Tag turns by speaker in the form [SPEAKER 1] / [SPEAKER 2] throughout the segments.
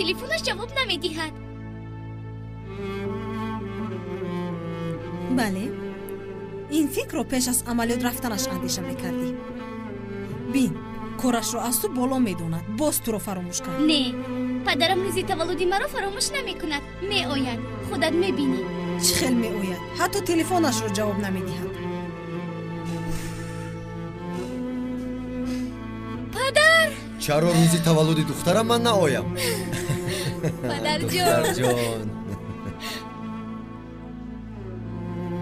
[SPEAKER 1] تلفنش جواب نمیدهد.
[SPEAKER 2] بله، این فکر رو پیش از عملیات رفتنش اندیشه میکردی. بین، کارش رو از تو بالا میدوند، باز تو رو فراموش کرد.
[SPEAKER 1] نه، پدرم روزی تولدی مرا فراموش نمیکند. می آید، خودت میبینی.
[SPEAKER 2] چه خیلی می آید، حتی تلفنش رو جواب نمیدهد.
[SPEAKER 1] پدر!
[SPEAKER 3] چرا روزی تولد دخترم من نآیم؟
[SPEAKER 1] پدر
[SPEAKER 3] دختر
[SPEAKER 1] جان،
[SPEAKER 3] جان.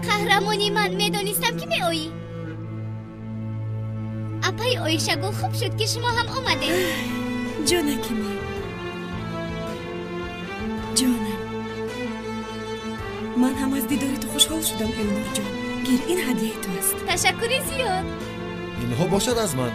[SPEAKER 1] قهرمانی من میدانستم که می آیی. اپای آیشگل خوب شد که شما هم آمده.
[SPEAKER 4] جانکی من، جانم، من هم از دیدار تو خوشحال شدم النور جان. گیر، این هدیه تو است.
[SPEAKER 1] تشکری زیاد.
[SPEAKER 3] اینها باشد از من.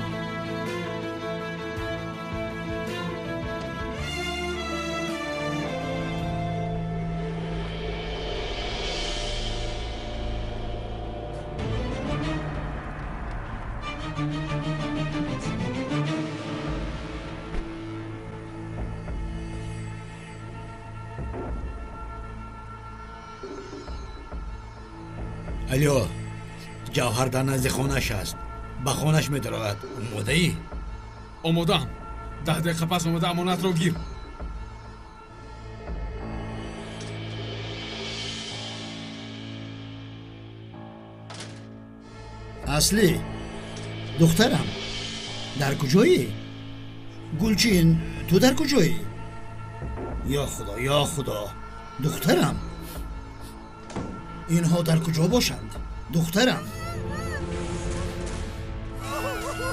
[SPEAKER 5] الو، جوهر در نزد خونش است. به خونش می درود. اومده ای؟
[SPEAKER 6] آمادم. 10 دقیقه پس آماده امانت رو گیر.
[SPEAKER 5] اصلی دخترم در کجایی؟ گلچین تو در کجایی؟ یا خدا یا خدا، دخترم اینها در کجا باشند؟ دخترم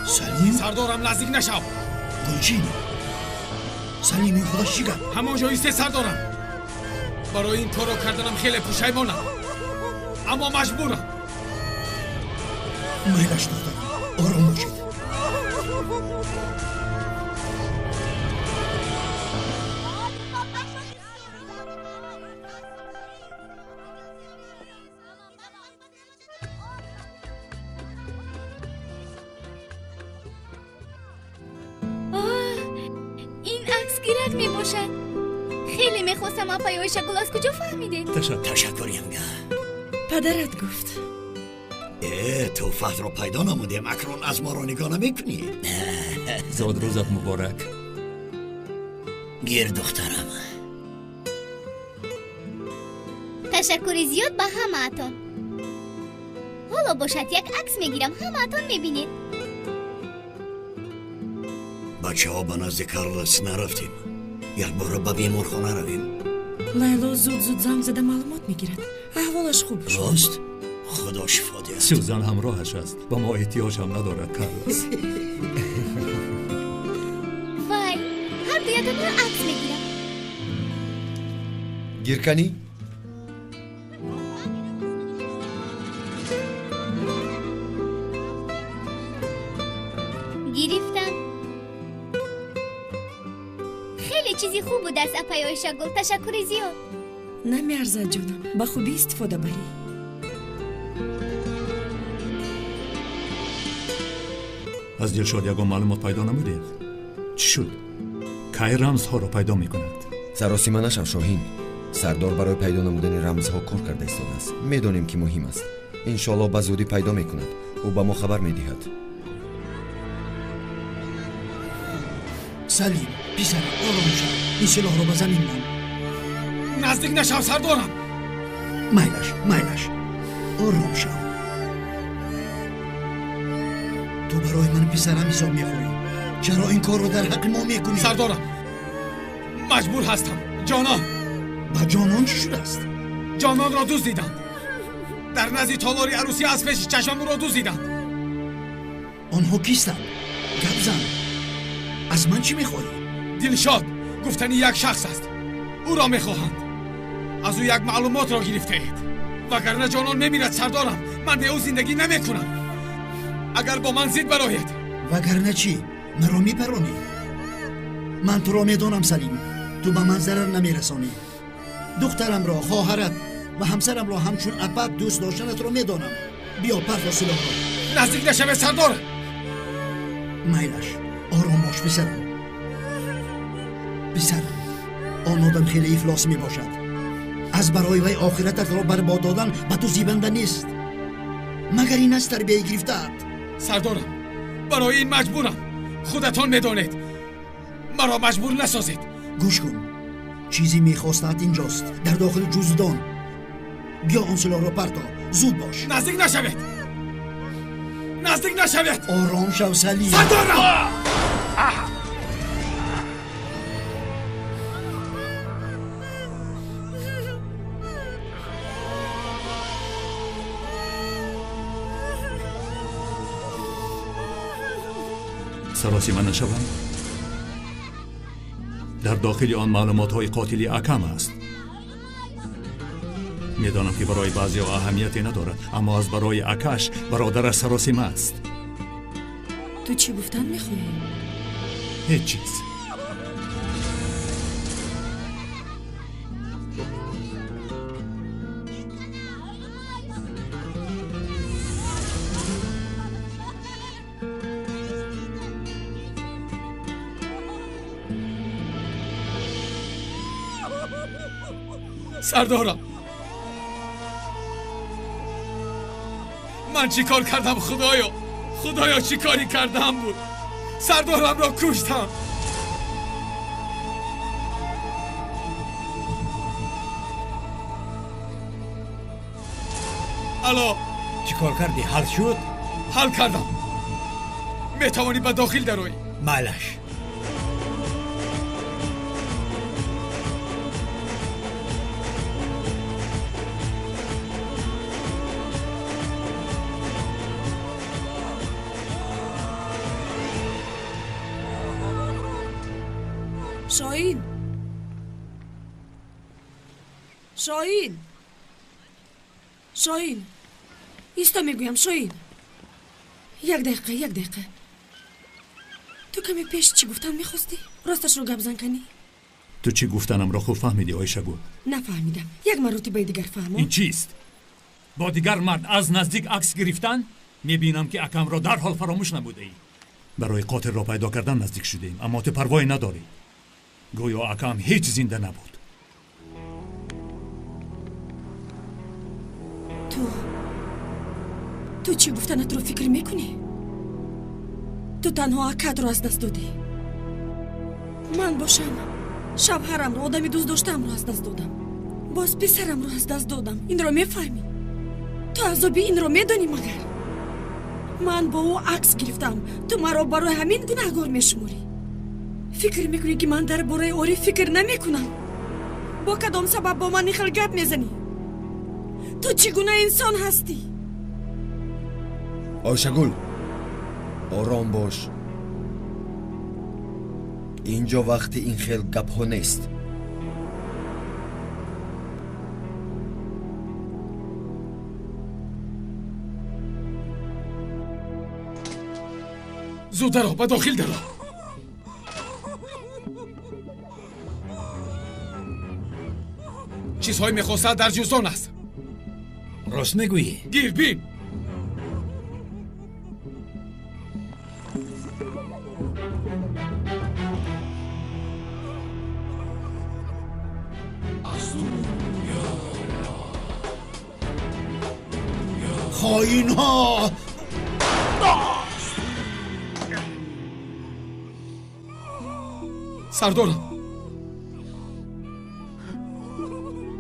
[SPEAKER 5] سلیم؟
[SPEAKER 6] سردارم نزدیک نشو.
[SPEAKER 5] گلچین سلیم، این خودش چی کرد؟
[SPEAKER 6] همون جایی سردارم. برای این کارو کردنم خیلی پشیمانم، اما مجبورم.
[SPEAKER 5] میلش دخترم، آرام باشید.
[SPEAKER 1] می باشد. خیلی میخواستم اپای آیشگل از کجا فهمیده؟
[SPEAKER 5] تشکریم گه.
[SPEAKER 4] پدرت گفت.
[SPEAKER 5] تو فهد رو پیدا نمودیم، اکنون از ما رو نگاه نمیکنی.
[SPEAKER 7] زاد روزت مبارک.
[SPEAKER 5] گیر دخترم.
[SPEAKER 1] تشکر زیاد به همه اتان. حالا باشد یک عکس میگیرم، همه اتان میبینید.
[SPEAKER 5] بچه ها به نزد کارلس نرفتیم. یک بار به بیمارخانه رویم.
[SPEAKER 4] لیلا زود زنگ زده معلومات میگیرد. احوالش خوب شد.
[SPEAKER 5] راست؟ خدا شفا دهد.
[SPEAKER 7] سوزان همراهش است. با ما احتیاج هم ندارد کارلس.
[SPEAKER 1] وای، هر دویتون رو عکس میگیرم.
[SPEAKER 3] گیرکنی؟
[SPEAKER 1] گرفتم. خیلی چیزی خوب بود از اپای آیشگل. تشکر زیاد.
[SPEAKER 4] نمیارزد جونم، با خوبی استفاده بری.
[SPEAKER 7] از دلشاد یکم معلومات پیدا نمودید؟ چی شد؟ کی رمزها را پیدا میکند؟
[SPEAKER 3] سراسیمه نشو شاهین. سردار برای پیدا نمودن رمزها کار کرده ایستاده است. میدانیم که مهم است. انشالله به زودی پیدا میکند. او به ما خبر میدهد.
[SPEAKER 5] سلیم، پسرم، آرام شو. این سلاح رو به زمین من.
[SPEAKER 6] نزدیک نشو سردارم.
[SPEAKER 5] میلش آرام شو. تو برای من پسرم حساب میخوری. چرا این کار رو در حق ما میکنی؟
[SPEAKER 6] سردارم، مجبور هستم. جانان.
[SPEAKER 5] با جانان چی شده است؟
[SPEAKER 6] جانان را دزدیدند. در نزد تالاری عروسی از پیش چشم را دزدیدند.
[SPEAKER 5] آنها کیستند؟ گپ زن. از من چی میخوایی؟
[SPEAKER 6] دلشاد گفتنی یک شخص است. او را میخواهند. از او یک معلومات را گرفته اید. وگرنه جانان میمیرد سردارم. من به او زندگی نمیکنم. اگر با من زید براید.
[SPEAKER 5] وگرنه چی؟ مرا میپرانی؟ من تو را میدانم سلیم. تو به من ضرر نمیرسانی. دخترم را، خواهرت و همسرم را همچون ابد دوست داشتنت را میدانم. بیا پرد سلاح را.
[SPEAKER 6] نزدیک نشوه سردار.
[SPEAKER 5] میلش، آرام باش پسرم. آن آدم خیلی افلاس می باشد. از برای وی آخرتت را برباد دادن به تو زیبنده نیست. مگر این از تربیه گرفته‌ات؟
[SPEAKER 6] سردارم، برای این مجبورم. خودتان میدانید. مرا مجبور نسازید.
[SPEAKER 5] گوش کن. چیزی میخواستت اینجاست، در داخل جزدان. بیا آن سلاح را پرتا. زود باش.
[SPEAKER 6] نزدیک نشوید. نزدیک نشوید.
[SPEAKER 5] آرام شو سلیم.
[SPEAKER 6] سردارم!
[SPEAKER 7] سراسیمه نشوم. در داخل آن معلومات های قاتلی اکم است. میدانم که برای بعضی ها اهمیتی ندارد، اما از برای اکش برادرش سراسیمه است.
[SPEAKER 4] تو چی گفتن میخوایی؟
[SPEAKER 7] هیچ چیز.
[SPEAKER 6] سردارم، من چی کار کردم؟ خدایا چی کاری کردم بود؟ سردارم را کشتم. الو،
[SPEAKER 8] چی کار کردی؟ حل شد؟
[SPEAKER 6] حل کردم. میتوانی به داخل دروی.
[SPEAKER 8] مالش.
[SPEAKER 4] شاهین ایستا میگویم. شاهین، یک دقیقه. تو کمی پیش چی گفتن میخواستی؟ راستش رو گپ زن کنی؟
[SPEAKER 7] تو چی گفتنم را خوب فهمیدی آیشه گل؟
[SPEAKER 4] نفهمیدم. یک مرتبه دیگر فهمم.
[SPEAKER 7] این چیست؟ با دیگر مرد از نزدیک عکس گرفتن؟ میبینم که اکم را در حال فراموش نبوده ای. برای قاتل را پیدا کردن نزدیک شدیم، اما تو پروایی نداری. گویا اکم هیچ زنده نبود.
[SPEAKER 4] تو چی گفتنت رو فکر میکنی؟ تو تنها اکد رو از دست دادی. من باشم شوهرم رو، آدمی دوست داشتم رو از دست دادم. باز پسرم رو از دست دادم. این رو میفهمی؟ تو عذابی این رو میدانی؟ مگر من با او عکس گرفتم، تو مرا برای همین گناهگار میشموری؟ فکر میکنی که من در برای اوری فکر نمیکنم؟ با کدام سبب با من این گپ میزنی؟ تو چگونه انسان هستی؟
[SPEAKER 3] آیشگل، آرام باش. اینجا وقت این خیل گپ ها نیست.
[SPEAKER 6] زود درو، به داخل درو. چیزهای میخواستد در جزدان است.
[SPEAKER 8] راست میگویی؟
[SPEAKER 6] گیر بین.
[SPEAKER 5] خائن ها!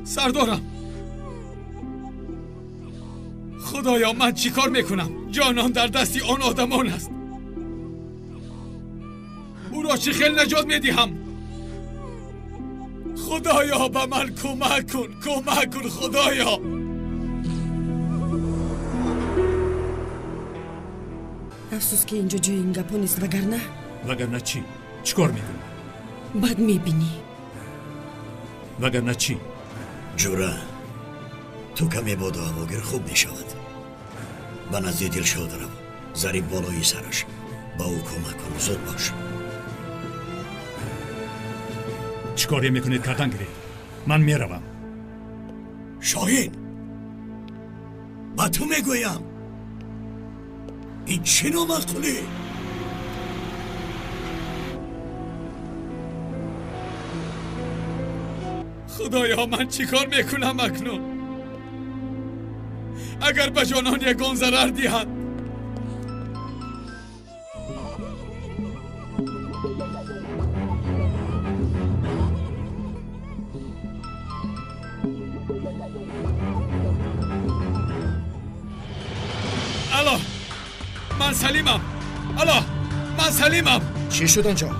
[SPEAKER 6] سردارم، خدایا من چی کار میکنم؟ جانان در دستی آن آدمان است. او را چی خیل نجات میدیم؟ خدایا به من کمک کن خدایا.
[SPEAKER 4] افسوس که اینجا جای این گپا نیست.
[SPEAKER 7] وگرنه چی؟ چیکار میکنی؟
[SPEAKER 4] بد میبینی.
[SPEAKER 7] وگرنه چی؟
[SPEAKER 5] جورا، تو کمی باد و هواگر خوب میشود. به نزد دلشاد رو، ضریب بالای سرش. با او کمک کن، زود باش.
[SPEAKER 7] چیکاری میکنید کتنگری؟ من میروم.
[SPEAKER 5] شاهین، با تو میگویم، این چه نامعقولی؟
[SPEAKER 6] خدایا من چیکار میکنم اکنون؟ اگر به جانان یگان ضرر دهد. الو من سلیمم. الو من سلیمم.
[SPEAKER 5] چی شد آنجا؟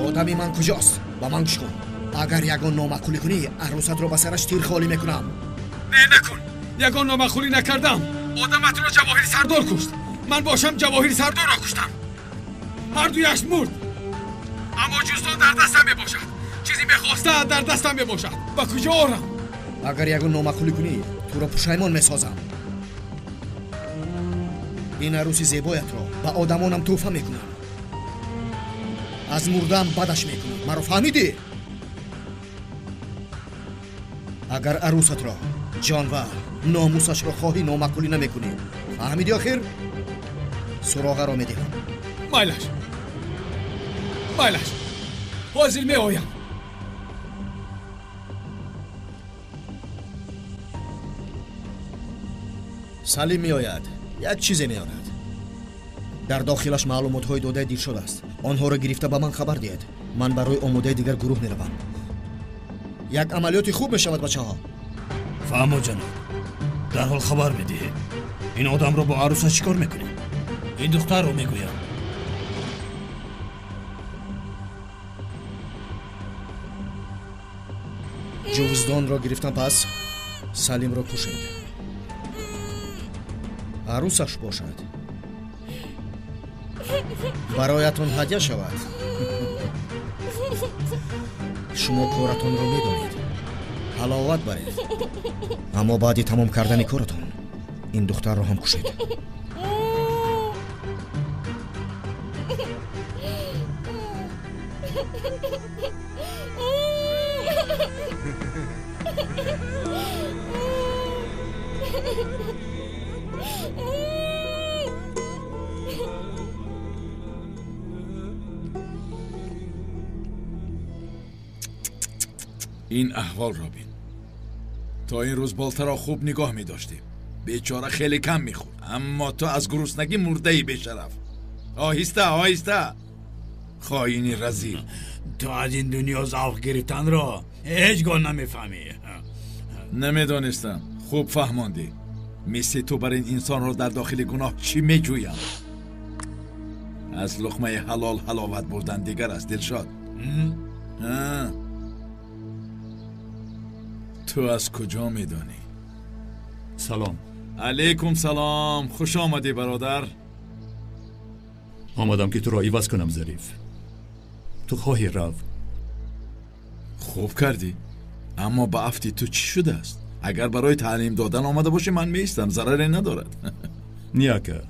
[SPEAKER 5] آدمی من کجاست؟ با من گوش کن. اگر یگان نامعقولی کنی عروست رو به سرش تیر خالی میکنم.
[SPEAKER 6] نه نکن. یگان نامعقولی نکردم. آدمتون رو جواهری سردار کشت. من باشم جواهری سردار را کشتم. هر دویش مرد. اما جزدان در دستم میباشد. چیزی میخواسته در دستم میباشد. با کجا آرم؟
[SPEAKER 5] اگر یگان نامعقولی کنی تو را پشیمان میسازم. این عروسی زیبایت را به آدمانم توفه میکنم. از مردم بدش میکنم. مرا فهمیدی؟ اگر عروست را جان و ناموسش را خواهی نامعقولی نمیکنی، فهمیدی آخر؟ سراغه را میدهم.
[SPEAKER 6] مایلش حاضر می آیم.
[SPEAKER 5] سلیم می آید. یک چیزی می آورد. در داخلش معلومات های داده دیر شده است. آنها را گرفته به من خبر دهید. من برای آماده دیگر گروه می روم. یک عملیات خوب می شود بچه ها.
[SPEAKER 8] فهمو جناب، در حال خبر میدی. این آدم رو با عروسه چیکار میکنی؟ این دختر رو میگویم.
[SPEAKER 5] جوزدان را گرفتم، پس سلیم را کشید. عروسش باشد. برایتون هدیه شود. شما کارتون رو میدونید. حلاوت برید. اما بعد تمام کردن کارتون این دختر رو هم کشید.
[SPEAKER 6] این احوال را بین. تا این روز بالتر را خوب نگاه می داشتیم. بیچاره خیلی کم می خورد. اما تو از گرسنگی مرده ای بیشرف. آهسته خائنی رزیل.
[SPEAKER 8] تو از این دنیا ذوق گرفتن را هیچ گاه نمیفهمی.
[SPEAKER 6] نمیدانستم. خوب فهماندی. مثل تو بر این انسان را در داخل گناه چی می جویم؟ از لقمه حلال حلاوت بردن دیگر است دلشاد. تو از کجا میدانی؟
[SPEAKER 7] سلام.
[SPEAKER 6] علیکم سلام. خوش آمدی برادر.
[SPEAKER 7] آمدم که تو را عوض کنم ظریف. تو خواهی رفت.
[SPEAKER 6] خوب کردی. اما با افتی تو چی شده است؟ اگر برای تعلیم دادن آمده باشی من میستم. ضرری ندارد.
[SPEAKER 7] نیاکه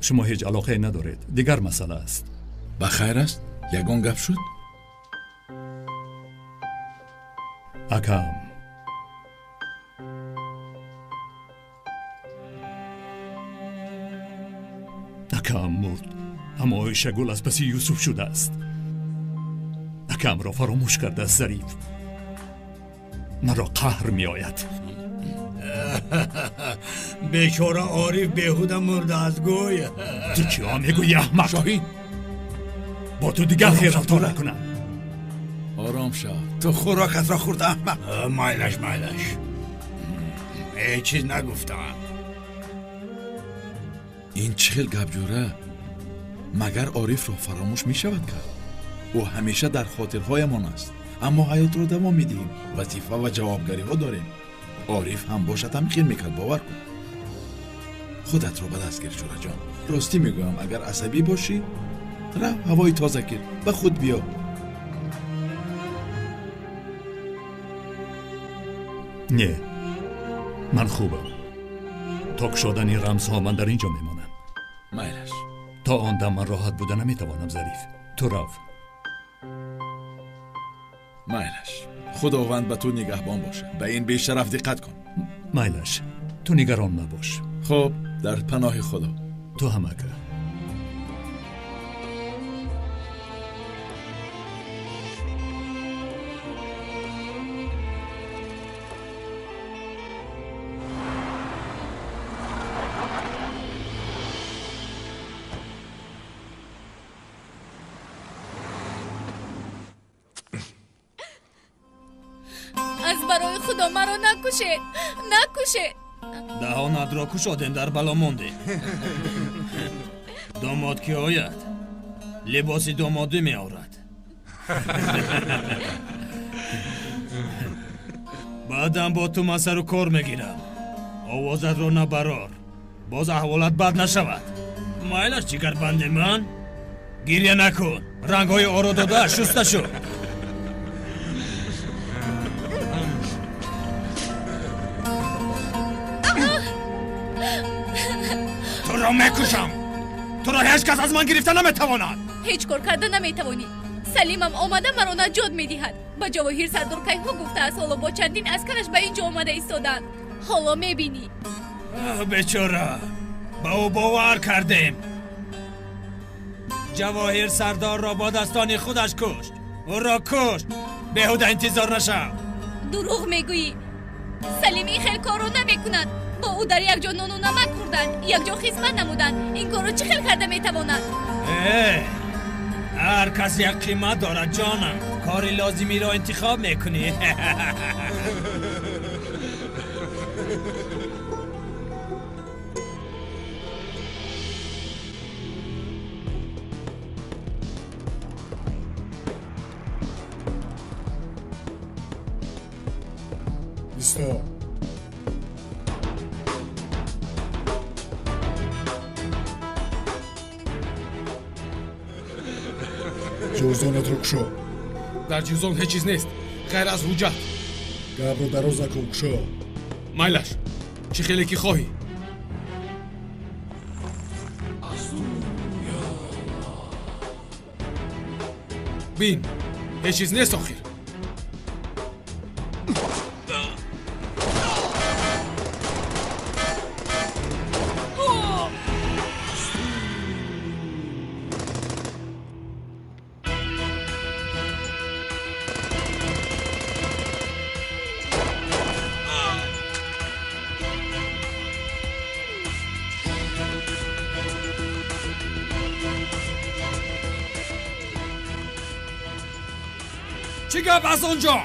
[SPEAKER 7] شما هیچ علاقه ندارید. دیگر مسئله است.
[SPEAKER 6] بخیر است؟ یگان گپ شد؟
[SPEAKER 7] اکم مرد. اما ایشگل از پسی یوسف شده است. اکم را فراموش کرده است ظریف. مرا قهر می آید.
[SPEAKER 8] بیچاره عارف بیهوده مرده از گوی.
[SPEAKER 7] تو چیا میگویی احمق؟
[SPEAKER 6] شاهین
[SPEAKER 7] با تو دیگر خیر رفتار نکنم.
[SPEAKER 6] آرام شو. تو خوراکت را خورده احمق.
[SPEAKER 8] مایلش هیچ چیز نگفتم.
[SPEAKER 6] این چه گپ جوره؟ مگر عارف را فراموش می شود کرد؟ او همیشه در خاطرهایمان است. اما حیات را دوام میدیم. وظیفه و جوابگاری ها داریم. عارف هم باشد هم خیر میکرد. باور کن. خودت را به دست گیر جوره جان. راستی میگویم اگر عصبی باشی رو هوای تازه گیر. به خود بیا.
[SPEAKER 7] نه من خوبم. تاک شدن این رمزها من در اینجا میمانم.
[SPEAKER 6] مایلش.
[SPEAKER 7] تا آن دم من راحت بودن نمیتوانم ظریف. تو رفت.
[SPEAKER 6] مایلش. خداوند به تو نگهبان باشه. به این بیشرف دقت کن.
[SPEAKER 7] مایلش تو نگران نباش.
[SPEAKER 6] خب در پناه خدا.
[SPEAKER 7] تو هم اگر
[SPEAKER 9] برای خدا مرا نکشید نکشید.
[SPEAKER 8] دهانت را کشادیم در بلا مانده. داماد که آید لباس دامادی می آورد. بعدم با تو من سر و کار میگیرم. آوازت را نبرار، باز احوالت بد نشود. مایلش جگر بند من گریه نکن، رنگ های آرا داده شسته شو. تو را میکشم، تو را هیچ کس از من گرفته نمیتواند.
[SPEAKER 9] هیچ کار کرده نمیتوانی. سلیمم آمده مرا نجات میدهد. با جواهر سردار کیها گفته است حالا با چندین اسکرش به اینجا آمده ایستادند. حالا میبینی.
[SPEAKER 8] بیچاره، با او باور کردیم. جواهر سردار را با دستان خودش کشت. او را کشت. بهوده انتظار نشو.
[SPEAKER 9] دروغ میگویی. سلیم این خیلی کارو نمیکند. با او در یک جا نان و نمک خوردند، یک جا خدمت نمودند. این کارو چه خیلی کرده میتواند؟
[SPEAKER 8] هر کس یک قیمت دارد جانم. کاری لازمی را انتخاب میکنی.
[SPEAKER 10] ایستا. جوزانت رو کشا.
[SPEAKER 6] در جوزان هیچ چیز نیست غیر از حجت.
[SPEAKER 10] گب رو دراز نکن کشا.
[SPEAKER 6] مایلش چی خیلی که خواهی. بین هیچ چیز نیست آخر. چی گپ از اونجا؟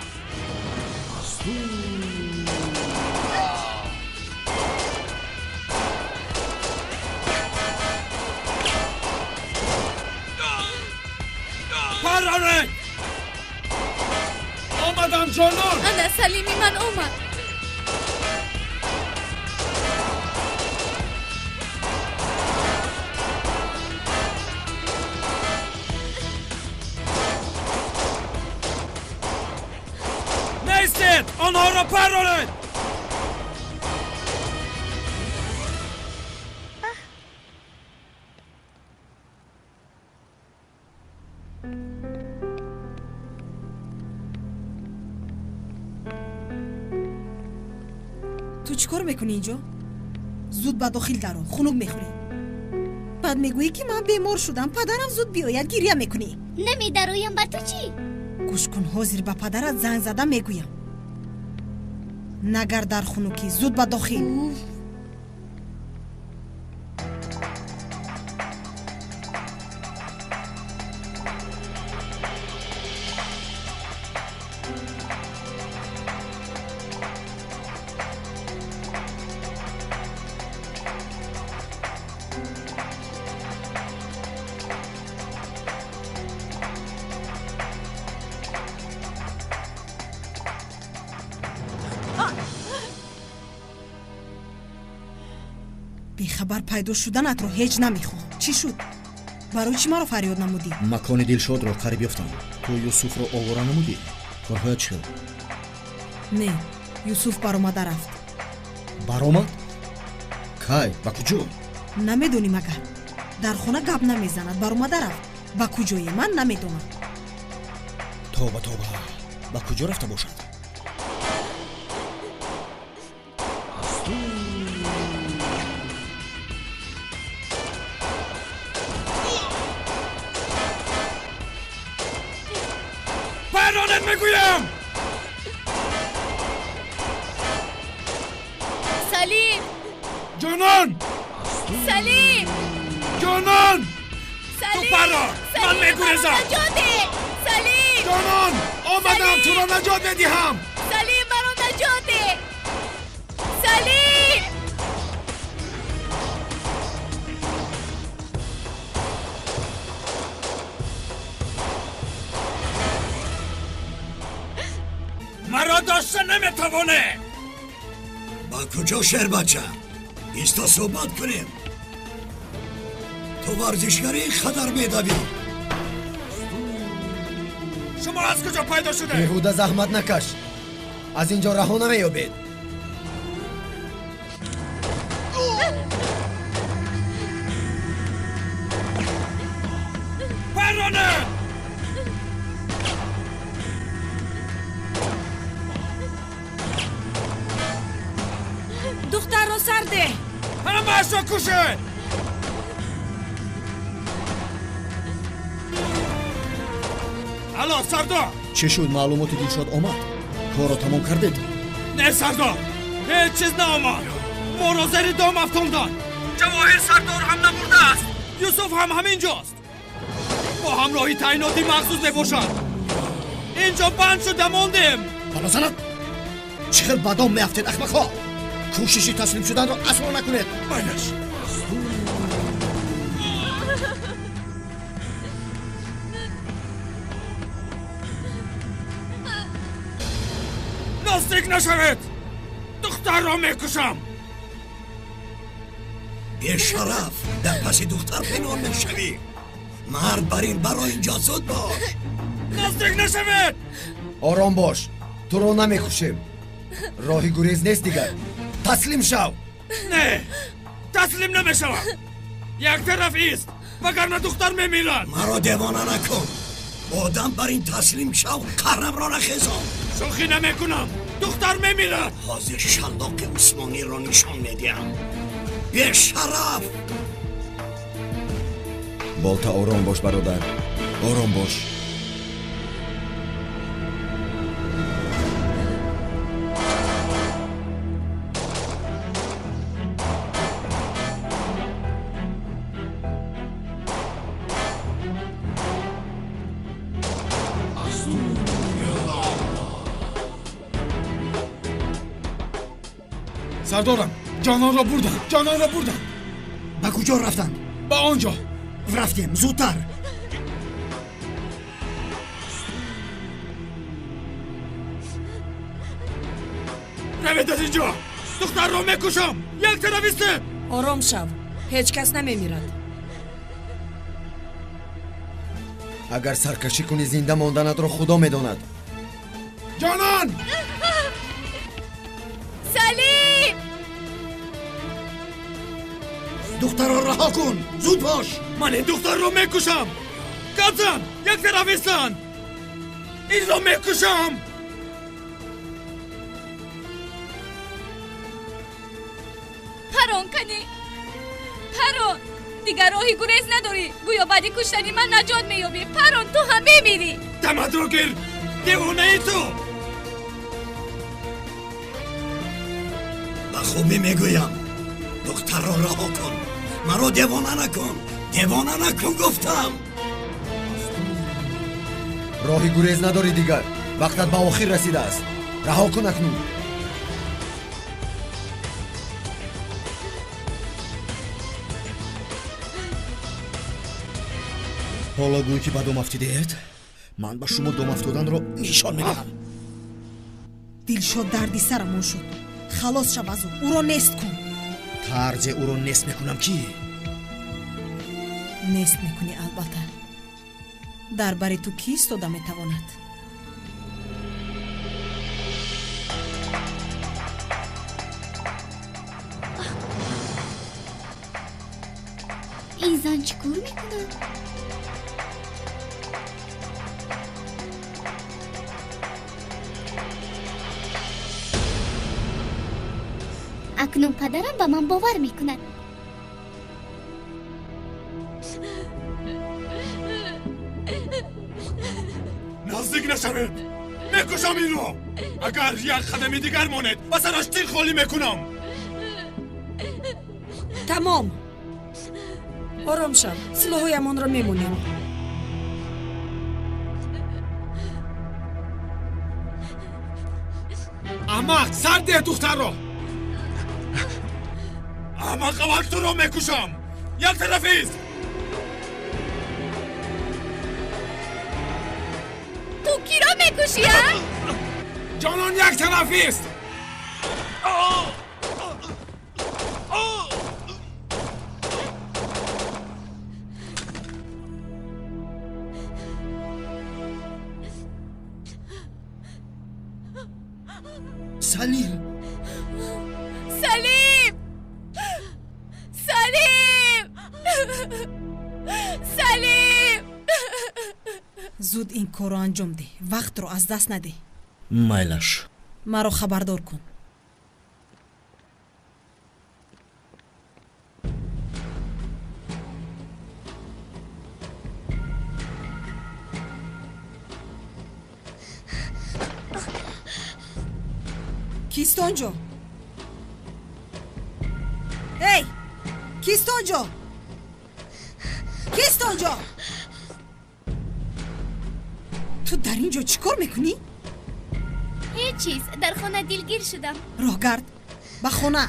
[SPEAKER 6] پرانه آمدم جانان.
[SPEAKER 9] انا سلیمی من اومد.
[SPEAKER 8] آنها را پرانید.
[SPEAKER 2] تو چیکار میکنی اینجا؟ زود به داخل درو، خنک میخوری. بعد میگویی که من بیمار شدم، پدرم زود بیاید گریه میکنی.
[SPEAKER 1] نمیدرویم بر تو چی؟
[SPEAKER 2] گوش کن، حاضر به پدرت زنگ زدم میگویم. نگر در خنوکی، زود به داخل. بیخبر پیدا شدنت رو هیچ نمیخوام. چی شد؟ برای چی ما رو فریاد نمودی؟
[SPEAKER 5] مکان دلشاد رو قریب یافتم. تو یوسف رو آواره نمودی؟ کارهایت چی؟
[SPEAKER 2] نه، یوسف برآمده رفت.
[SPEAKER 5] برآمد؟ کی؟ با کجا؟
[SPEAKER 2] نمیدونی مگر در خونه گپ نمیزند. برآمده رفت. با کجای من نمیدونم.
[SPEAKER 5] توبه توبه، با کجا رفته باشد؟
[SPEAKER 8] پرانت میگویم.
[SPEAKER 9] سلیم
[SPEAKER 6] جانان.
[SPEAKER 9] سلیم
[SPEAKER 6] جانان.
[SPEAKER 8] تو فرار. من میگویزم.
[SPEAKER 9] سلیم
[SPEAKER 6] جانان آمدم تو را نجات بدهم.
[SPEAKER 9] سلیم برو
[SPEAKER 8] نمیتوانه.
[SPEAKER 5] با کجا شهر بچه؟ ایستا صحبت کنیم. تو ورزشگری خطر میدوی.
[SPEAKER 8] شما از کجا پیدا شده؟
[SPEAKER 3] بیهوده زحمت نکش. از اینجا رها نمیابید.
[SPEAKER 8] پرانه!
[SPEAKER 4] دختر رو سرده.
[SPEAKER 8] همه اشو کشه! الو سردار!
[SPEAKER 5] چه شد معلومات دلشاد آمد؟ کار رو تمام کردید؟
[SPEAKER 8] نه سردار! هیچ چیز نامد. مرازری دام افتاندن. جواهر سردار هم نمورده است. یوسف هم همینجاست. با همراهی تعیناتی مخصوص بباشد. اینجا بند شده ماندیم.
[SPEAKER 5] حالا زند! چقدر بدام میافتید احمقها! کوششی تسلیم شدن رو اصلا نکنید.
[SPEAKER 8] بایدش. نزدیک نشوید. دختر را میکشم.
[SPEAKER 5] بی شرف در پس دختر پنهان میشوی. مرد بر این برای اینجا زود باش.
[SPEAKER 8] نزدیک نشوید.
[SPEAKER 3] آرام باش. تو رو نمیکشیم. راهی گریز نیست دیگر. تسلیم شو.
[SPEAKER 8] نه تسلیم نمیشوم. یک طرف است وگرنه دختر میمیرد.
[SPEAKER 5] مرا دیوانه نکن. آدم بر این تسلیم شو. قرم را نخیزم.
[SPEAKER 8] شوخی نمیکنم. دختر میمیرد.
[SPEAKER 5] حاضر شلاق عثمانی را نشان میدیم. بی شرف.
[SPEAKER 3] بالتا آرام باش برادر. آرام باش.
[SPEAKER 6] سردارم جانان را بردن.
[SPEAKER 5] با کجا رفتند؟
[SPEAKER 6] با آنجا
[SPEAKER 5] رفتیم زودتر.
[SPEAKER 8] روید از اینجا. دختر را میکشم. یک طرف است.
[SPEAKER 4] آرام شو. هیچ کس نمیمیرد.
[SPEAKER 3] اگر سرکشی کنی زنده ماندنت رو خدا میداند.
[SPEAKER 6] جانان
[SPEAKER 9] سلیم!
[SPEAKER 5] دختر را رها کن. زود باش.
[SPEAKER 8] من این دختر را میکشم. قطعا یک طرف هستند. این را میکشم.
[SPEAKER 9] پرون کنی پرون دیگر راهی گریز نداری. گویا بعد کشتنی من نجات میابی. پرون تو هم میمیری.
[SPEAKER 8] دمت رو گیر. دیوانه ای تو.
[SPEAKER 5] به خوبی میگویم دختر را رها کن. مرا دیوانه نکن گفتم.
[SPEAKER 3] راهی گریز نداری دیگر. وقتت به آخر رسیده است. رها کن اکنون.
[SPEAKER 5] حالا گویی که به دام افتیدید من به شما دام افتادن را نشان میدهم.
[SPEAKER 2] دلشاد دردی سرمون شد. خلاص شو از او را نیست کن.
[SPEAKER 5] طرز او را نیست میکنم کی؟
[SPEAKER 2] نیست میکنی البته. در بری تو کی ایستاده میتواند؟
[SPEAKER 1] این زن چیکار میکنه؟ اکنون پدرم به من باور میکند.
[SPEAKER 8] نزدیک نشوید. میکشم این رو. اگر یک قدمی دیگر ماند و سرش تیر خالی میکنم.
[SPEAKER 4] تمام. آرام شو. سلاحهایمان را میمونیم.
[SPEAKER 6] احمق سر ده دختر را. احمق تو را میکشم. یک طرفی است.
[SPEAKER 9] تو کی را میکشی ها؟
[SPEAKER 6] جانان یک طرفی است.
[SPEAKER 5] سلیم
[SPEAKER 9] سلیم سلیم سلیم
[SPEAKER 2] زود این کارو انجام ده. وقت رو از دست نده.
[SPEAKER 5] مایلش
[SPEAKER 2] مرا خبردار کن. کیست اونجا؟ ای کیست اونجا؟ کیست اونجا؟ تو در اینجا چی کار میکنی؟
[SPEAKER 1] هیچ چیز، در خانه دلگیر شدم.
[SPEAKER 2] راه گرد به خانه.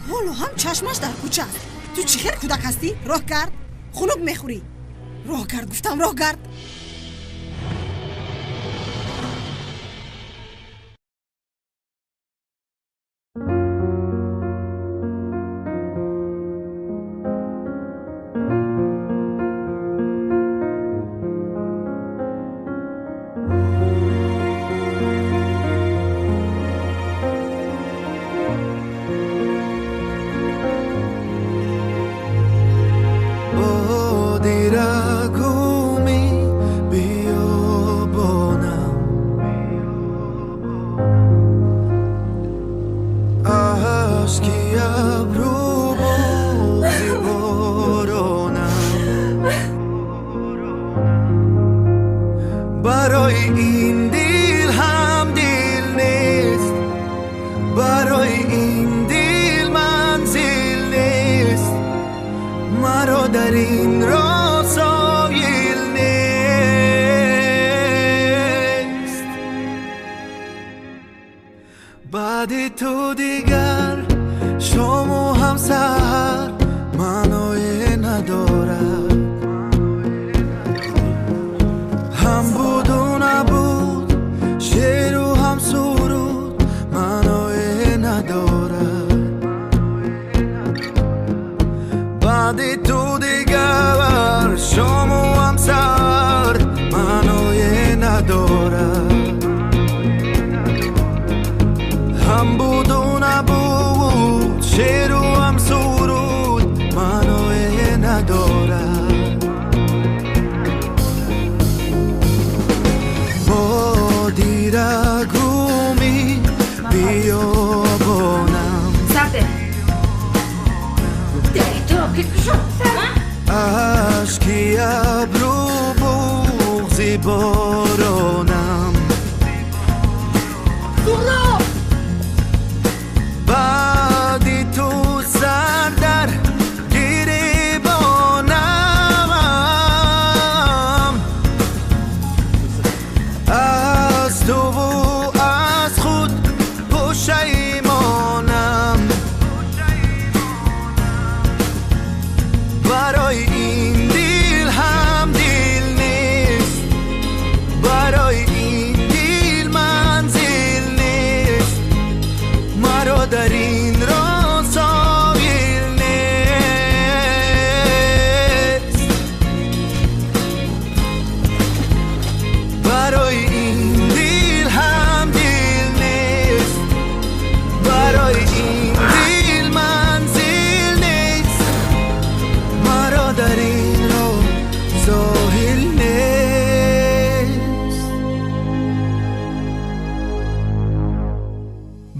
[SPEAKER 2] حالا هم چشمش در کوچه است. تو چی خیر کودک هستی؟ راه گرد خنک میخوری. راه گرد گفتم، راه گرد.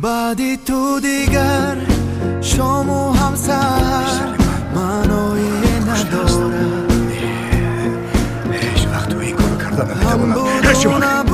[SPEAKER 11] بعدی تو دیگر شام و همسر منوی ندارم. هیچ وقت تو این کارو کردم نمیتونم.